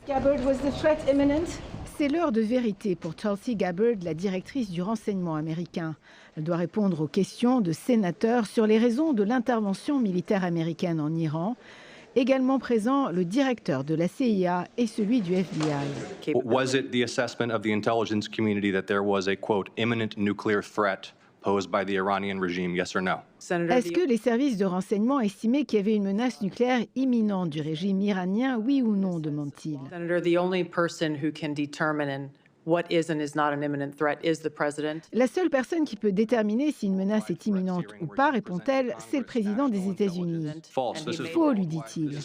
Gabbard, was the threat imminent? C'est l'heure de vérité pour Tulsi Gabbard, la directrice du renseignement américain. Elle doit répondre aux questions de sénateurs sur les raisons de l'intervention militaire américaine en Iran. Également présent, le directeur de la CIA et celui du FBI. Was it the assessment of the intelligence community that there was a, quote, imminent nuclear threat posed by the Iranian regime, yes or no? Est-ce que les services de renseignement estimaient qu'il y avait une menace nucléaire imminente du régime iranien, oui ou non, demande-t-il. La seule personne qui peut déterminer si une menace est imminente ou pas, répond-elle, c'est le président des États-Unis. Faux, lui dit-il.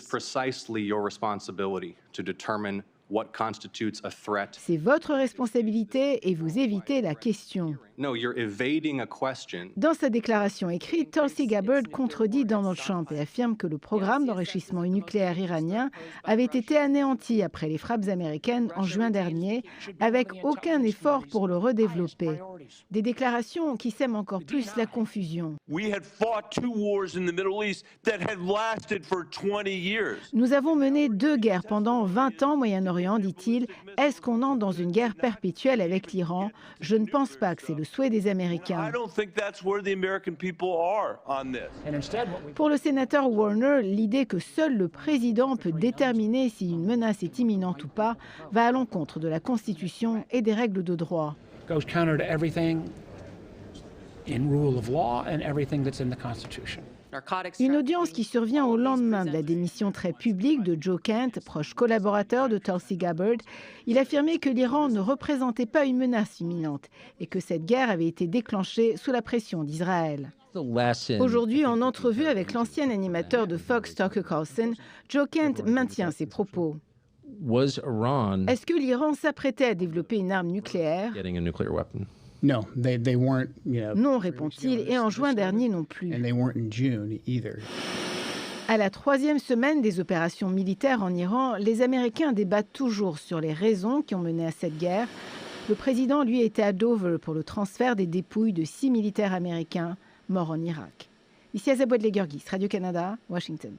C'est votre responsabilité et vous évitez la question. Dans sa déclaration écrite, Tulsi Gabbard contredit Donald Trump et affirme que le programme d'enrichissement nucléaire iranien avait été anéanti après les frappes américaines en juin dernier, avec aucun effort pour le redévelopper. Des déclarations qui sèment encore plus la confusion. Nous avons mené 2 guerres pendant 20 ans au Moyen-Orient, dit-il. Est-ce qu'on entre dans une guerre perpétuelle avec l'Iran? Je ne pense pas que c'est le souhait des Américains. Pour le sénateur Warner, l'idée que seul le président peut déterminer si une menace est imminente ou pas va à l'encontre de la Constitution et des règles de droit. Une audience qui survient au lendemain de la démission très publique de Joe Kent, proche collaborateur de Tulsi Gabbard. Il affirmait que l'Iran ne représentait pas une menace imminente et que cette guerre avait été déclenchée sous la pression d'Israël. Aujourd'hui, en entrevue avec l'ancien animateur de Fox, Tucker Carlson, Joe Kent maintient ses propos. Est-ce que l'Iran s'apprêtait à développer une arme nucléaire? Non, non, répond-il, et en juin dernier non plus. À la 3e semaine des opérations militaires en Iran, les Américains débattent toujours sur les raisons qui ont mené à cette guerre. Le président, lui, était à Dover pour le transfert des dépouilles de 6 militaires américains morts en Irak. Ici Azabouad Legurgis, Radio-Canada, Washington.